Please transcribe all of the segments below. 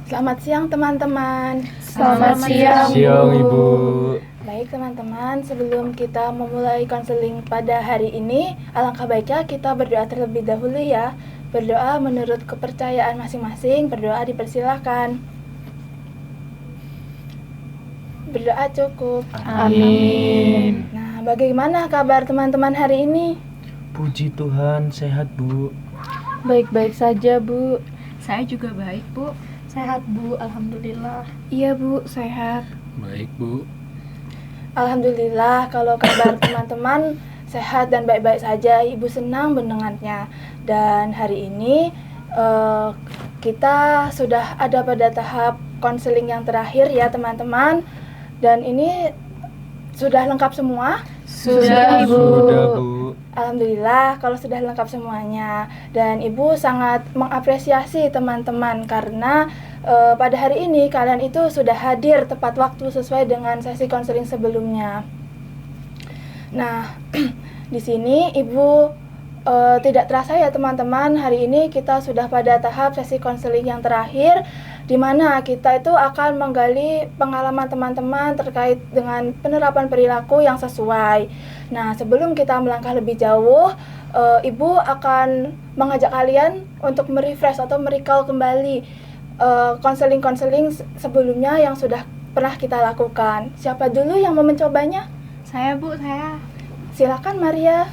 Selamat siang teman-teman. Selamat siang, Siang Bu. Ibu. Baik teman-teman, sebelum kita memulai konseling pada hari ini, alangkah baiknya kita berdoa terlebih dahulu ya. Berdoa menurut kepercayaan masing-masing, berdoa dipersilakan. Berdoa cukup. Amin. Nah, bagaimana kabar teman-teman hari ini? Puji Tuhan, sehat Bu. Baik-baik saja, Bu. Saya juga baik, Bu. Sehat, Bu. Alhamdulillah. Iya Bu, sehat. Baik Bu. Alhamdulillah kalau kabar teman-teman sehat dan baik-baik saja. Ibu senang mendengarnya. Dan hari ini kita sudah ada pada tahap konseling yang terakhir ya teman-teman. Dan ini sudah lengkap semua? Sudah, Bu. Sudah Bu. Alhamdulillah kalau sudah lengkap semuanya. Dan Ibu sangat mengapresiasi teman-teman karena pada hari ini kalian itu sudah hadir tepat waktu sesuai dengan sesi konseling sebelumnya. Nah, di sini Ibu tidak terasa ya teman-teman, hari ini kita sudah pada tahap sesi konseling yang terakhir, di mana kita itu akan menggali pengalaman teman-teman terkait dengan penerapan perilaku yang sesuai. Nah, sebelum kita melangkah lebih jauh, Ibu akan mengajak kalian untuk merefresh atau merecall kembali konseling-konseling sebelumnya yang sudah pernah kita lakukan. Siapa dulu yang mau mencobanya? Saya, Bu, saya. Silakan Maria.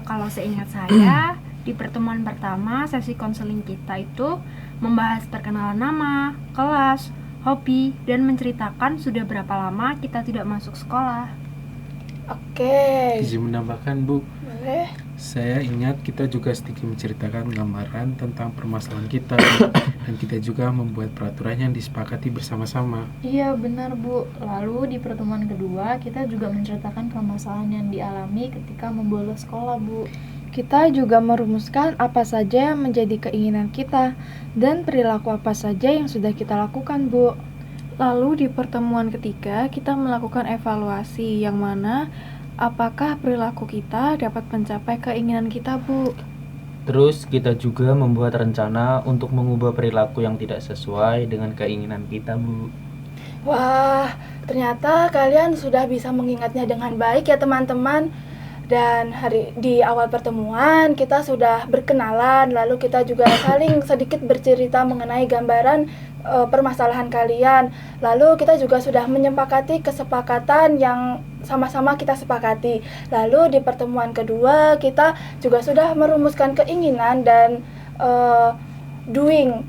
Kalau seingat saya, di pertemuan pertama sesi konseling kita itu membahas perkenalan nama, kelas, hobi, dan menceritakan sudah berapa lama kita tidak masuk sekolah. Oke, Izin menambahkan Bu, boleh. saya ingat kita juga sedikit menceritakan gambaran tentang permasalahan kita dan kita juga membuat peraturan yang disepakati bersama-sama. Iya, benar, Bu. Lalu di pertemuan kedua, kita juga menceritakan permasalahan yang dialami ketika membolos sekolah, Bu. Kita juga merumuskan apa saja yang menjadi keinginan kita dan perilaku apa saja yang sudah kita lakukan, Bu. Lalu di pertemuan ketiga, kita melakukan evaluasi yang mana apakah perilaku kita dapat mencapai keinginan kita, Bu. Terus kita juga membuat rencana untuk mengubah perilaku yang tidak sesuai dengan keinginan kita, Bu. Wah, ternyata kalian sudah bisa mengingatnya dengan baik ya teman-teman. Dan di awal pertemuan kita sudah berkenalan, lalu kita juga saling sedikit bercerita mengenai gambaran permasalahan kalian. Lalu kita juga sudah menyepakati kesepakatan yang sama-sama kita sepakati. Lalu di pertemuan kedua kita juga sudah merumuskan keinginan dan doing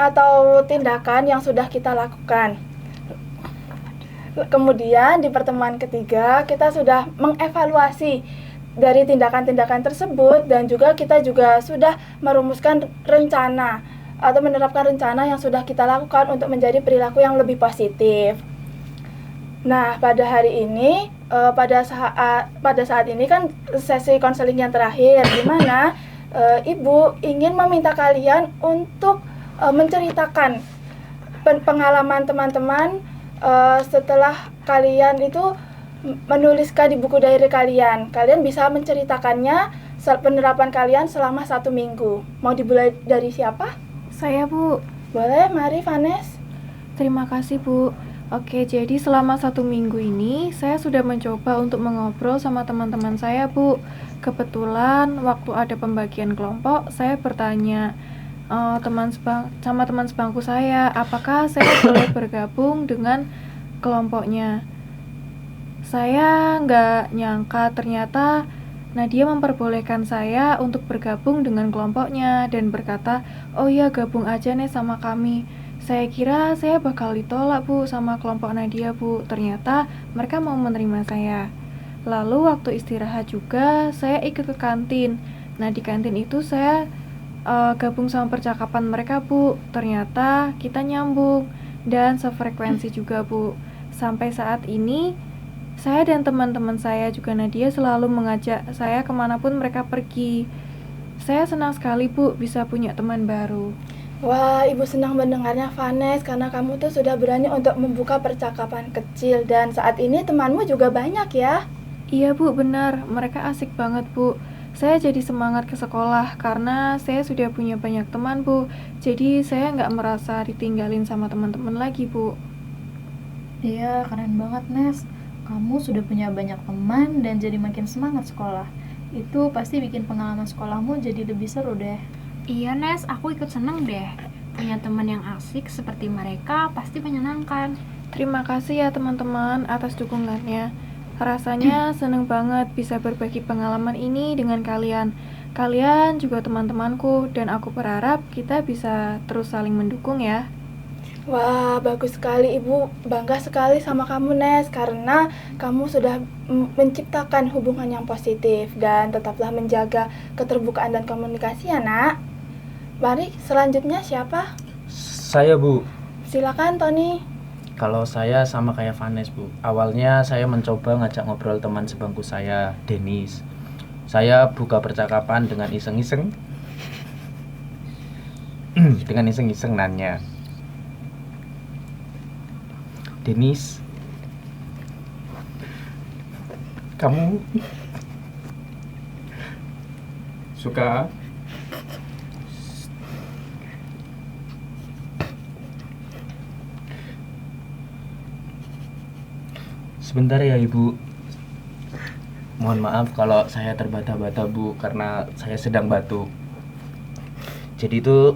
atau tindakan yang sudah kita lakukan. Kemudian di pertemuan ketiga kita sudah mengevaluasi dari tindakan-tindakan tersebut dan juga kita juga sudah merumuskan rencana atau menerapkan rencana yang sudah kita lakukan untuk menjadi perilaku yang lebih positif. Nah, pada hari ini pada saat ini kan sesi konseling yang terakhir, di mana Ibu ingin meminta kalian untuk menceritakan pengalaman teman-teman setelah kalian itu menuliskan di buku diary kalian. Kalian bisa menceritakannya penerapan kalian selama 1 minggu. Mau dimulai dari siapa? Saya, Bu. Boleh, mari Vanes. Terima kasih, Bu. Oke, jadi selama 1 minggu ini saya sudah mencoba untuk mengobrol sama teman-teman saya, Bu. Kebetulan waktu ada pembagian kelompok, saya bertanya sama teman sebangku saya, apakah saya boleh bergabung dengan kelompoknya. Saya nggak nyangka ternyata Nadia memperbolehkan saya untuk bergabung dengan kelompoknya dan berkata, oh iya gabung aja nih sama kami. Saya kira saya bakal ditolak, Bu, sama kelompok Nadia, Bu. Ternyata mereka mau menerima saya. Lalu waktu istirahat juga saya ikut ke kantin. Nah, di kantin itu saya gabung sama percakapan mereka, Bu. Ternyata kita nyambung dan sefrekuensi juga, Bu. Sampai saat ini saya dan teman-teman saya juga Nadia selalu mengajak saya kemanapun mereka pergi. Saya senang sekali, Bu, bisa punya teman baru. Wah, Ibu senang mendengarnya Vanes karena kamu tuh sudah berani untuk membuka percakapan kecil dan saat ini temanmu juga banyak ya. Iya, Bu, benar. Mereka asik banget, Bu. Saya jadi semangat ke sekolah karena saya sudah punya banyak teman, Bu. Jadi saya nggak merasa ditinggalin sama teman-teman lagi, Bu. Iya, keren banget, Nes. Kamu sudah punya banyak teman dan jadi makin semangat sekolah. Itu pasti bikin pengalaman sekolahmu jadi lebih seru deh. Iya Nes, aku ikut seneng deh. Punya teman yang asik seperti mereka pasti menyenangkan. Terima kasih ya teman-teman atas dukungannya. Rasanya seneng banget bisa berbagi pengalaman ini dengan kalian. Kalian juga teman-temanku dan aku berharap kita bisa terus saling mendukung ya. Wah, bagus sekali Ibu. Bangga sekali sama kamu, Nes, karena kamu sudah menciptakan hubungan yang positif dan tetaplah menjaga keterbukaan dan komunikasi ya, Nak. Mari, selanjutnya siapa? Saya, Bu. Silakan, Tony. Kalau saya sama kayak Vanes, Bu. Awalnya saya mencoba ngajak ngobrol teman sebangku saya, Denis. Saya buka percakapan dengan iseng-iseng. Dengan iseng-iseng nanya, Denis, kamu suka sebentar ya Ibu. Mohon maaf kalau saya terbata-bata, Bu, karena saya sedang batuk. Jadi itu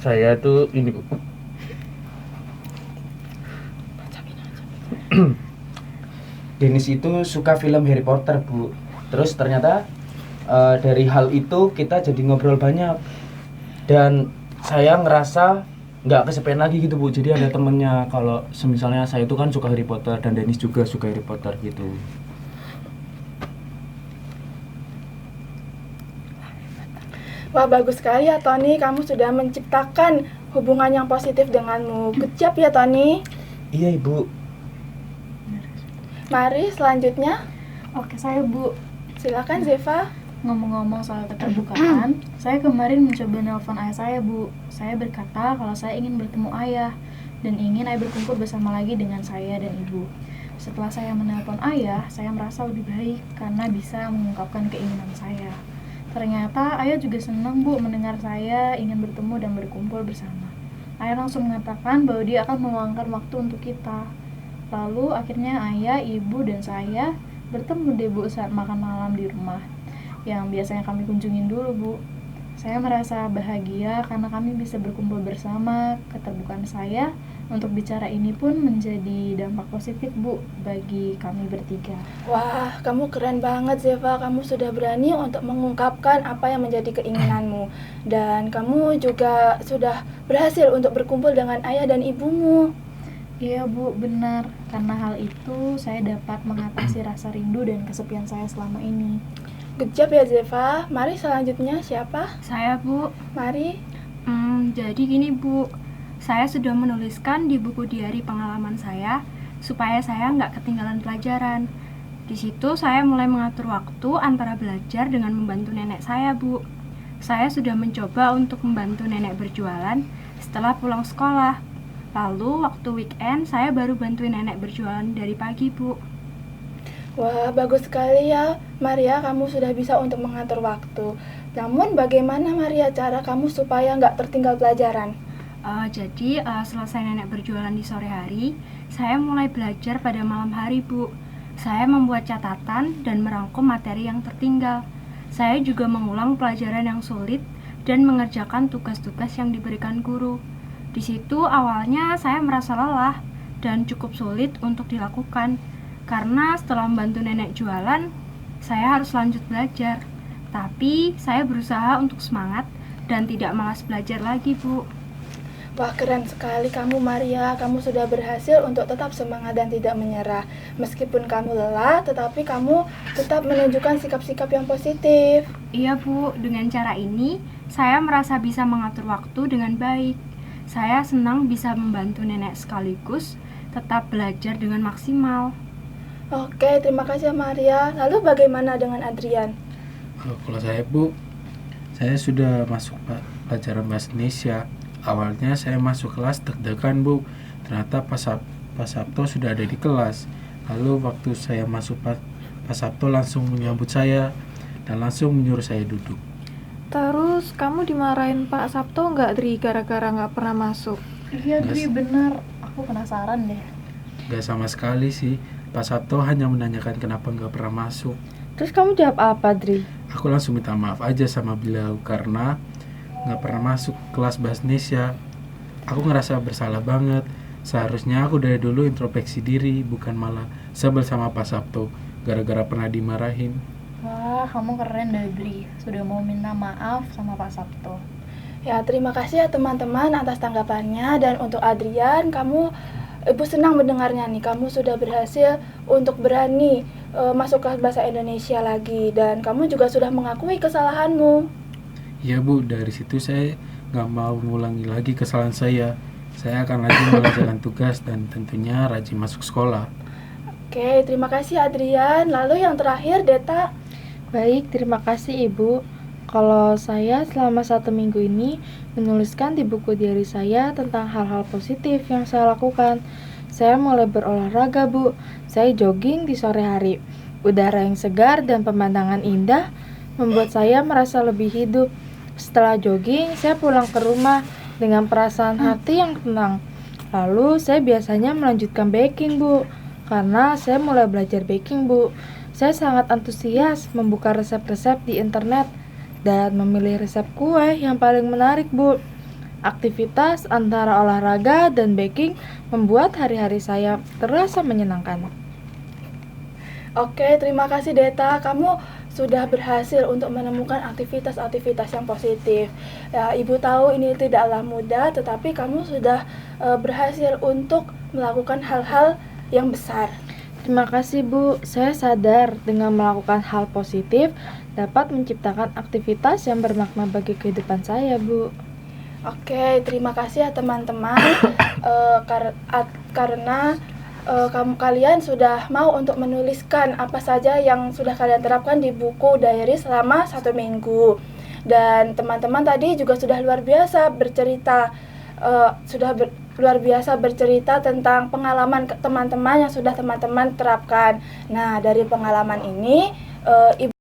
saya tuh ini, Bu. Dennis itu suka film Harry Potter, Bu. Terus ternyata dari hal itu kita jadi ngobrol banyak. Dan saya ngerasa nggak kesepian lagi gitu, Bu. Jadi ada temennya kalau semisalnya saya itu kan suka Harry Potter dan Dennis juga suka Harry Potter gitu. Wah, bagus sekali ya, Tony. Kamu sudah menciptakan hubungan yang positif denganmu. Good job ya, Tony. Iya, Ibu. Mari, selanjutnya. Oke, saya Bu. Silakan, Zeva. Ngomong-ngomong soal keterbukaan, saya kemarin mencoba nelpon ayah saya, Bu. Saya berkata kalau saya ingin bertemu ayah dan ingin ayah berkumpul bersama lagi dengan saya dan ibu. Setelah saya menelpon ayah, saya merasa lebih baik karena bisa mengungkapkan keinginan saya. Ternyata ayah juga senang, Bu, mendengar saya ingin bertemu dan berkumpul bersama. Ayah langsung mengatakan bahwa dia akan meluangkan waktu untuk kita. Lalu akhirnya ayah, ibu, dan saya bertemu deh, Bu, saat makan malam di rumah yang biasanya kami kunjungin dulu, Bu. Saya merasa bahagia karena kami bisa berkumpul bersama. Keterbukaan saya untuk bicara ini pun menjadi dampak positif, Bu, bagi kami bertiga. Wah, kamu keren banget, Zeva. Kamu sudah berani untuk mengungkapkan apa yang menjadi keinginanmu. Dan kamu juga sudah berhasil untuk berkumpul dengan ayah dan ibumu. Iya, Bu, benar. Karena hal itu saya dapat mengatasi rasa rindu dan kesepian saya selama ini. Good job ya, Zeva. Mari selanjutnya siapa? Saya Bu. Mari. Jadi gini Bu, saya sudah menuliskan di buku diari pengalaman saya supaya saya nggak ketinggalan pelajaran. Di situ saya mulai mengatur waktu antara belajar dengan membantu nenek saya, Bu. Saya sudah mencoba untuk membantu nenek berjualan setelah pulang sekolah. Lalu waktu weekend saya baru bantuin nenek berjualan dari pagi, Bu. Wah, bagus sekali ya, Maria. Kamu sudah bisa untuk mengatur waktu. Namun bagaimana, Maria, cara kamu supaya nggak tertinggal pelajaran? Jadi selesai nenek berjualan di sore hari, saya mulai belajar pada malam hari, Bu. Saya membuat catatan dan merangkum materi yang tertinggal. Saya juga mengulang pelajaran yang sulit dan mengerjakan tugas-tugas yang diberikan guru. Di situ awalnya saya merasa lelah dan cukup sulit untuk dilakukan. Karena setelah membantu nenek jualan, saya harus lanjut belajar. Tapi saya berusaha untuk semangat dan tidak malas belajar lagi, Bu. Wah, keren sekali kamu, Maria. Kamu sudah berhasil untuk tetap semangat dan tidak menyerah. Meskipun kamu lelah, tetapi kamu tetap menunjukkan sikap-sikap yang positif. Iya, Bu. Dengan cara ini, saya merasa bisa mengatur waktu dengan baik. Saya senang bisa membantu nenek sekaligus tetap belajar dengan maksimal. Oke, terima kasih Maria. Lalu bagaimana dengan Adrian? Kalau saya, Bu, saya sudah masuk pelajaran bahasa Indonesia. Awalnya saya masuk kelas deg-degan Bu, ternyata Pak Sabto sudah ada di kelas. Lalu waktu saya masuk Pak Sabto langsung menyambut saya dan langsung menyuruh saya duduk. Terus kamu dimarahin Pak Sabto nggak, Dri, gara-gara nggak pernah masuk? Iya Dri, benar. Aku penasaran deh. Gak sama sekali sih, Pak Sabto hanya menanyakan kenapa nggak pernah masuk. Terus kamu jawab apa, Dri? Aku langsung minta maaf aja sama beliau karena nggak pernah masuk kelas bahasa Indonesia. Aku ngerasa bersalah banget. Seharusnya aku dari dulu introspeksi diri, bukan malah sebel sama Pak Sabto gara-gara pernah dimarahin. Wah, kamu keren deh Dri, sudah mau minta maaf sama Pak Sabto. Ya, terima kasih ya teman-teman atas tanggapannya. Dan untuk Adrian, Ibu senang mendengarnya nih. Kamu sudah berhasil untuk berani masuk kelas bahasa Indonesia lagi. Dan kamu juga sudah mengakui kesalahanmu. Ya Bu, dari situ saya nggak mau mengulangi lagi kesalahan saya. Saya akan rajin mengerjakan tugas dan tentunya rajin masuk sekolah. Oke, terima kasih Adrian. Lalu yang terakhir, Deta. Baik, terima kasih Ibu. Kalau saya selama 1 minggu ini menuliskan di buku diary saya tentang hal-hal positif yang saya lakukan. Saya mulai berolahraga, Bu. Saya jogging di sore hari. Udara yang segar dan pemandangan indah membuat saya merasa lebih hidup. Setelah jogging, saya pulang ke rumah dengan perasaan hati yang tenang. Lalu saya biasanya melanjutkan baking, Bu. Karena saya mulai belajar baking, Bu. Saya sangat antusias membuka resep-resep di internet dan memilih resep kue yang paling menarik, Bu. Aktivitas antara olahraga dan baking membuat hari-hari saya terasa menyenangkan. Oke, terima kasih Deta. Kamu sudah berhasil untuk menemukan aktivitas-aktivitas yang positif. Ya, Ibu tahu ini tidaklah mudah, tetapi kamu sudah berhasil untuk melakukan hal-hal yang besar. Terima kasih Bu, saya sadar dengan melakukan hal positif dapat menciptakan aktivitas yang bermakna bagi kehidupan saya, Bu. Oke, terima kasih ya teman-teman. Karena kalian sudah mau untuk menuliskan apa saja yang sudah kalian terapkan di buku diary selama 1 minggu. Dan teman-teman tadi juga sudah luar biasa bercerita, luar biasa bercerita tentang pengalaman teman-teman yang sudah teman-teman terapkan. Nah, dari pengalaman ini, Ibu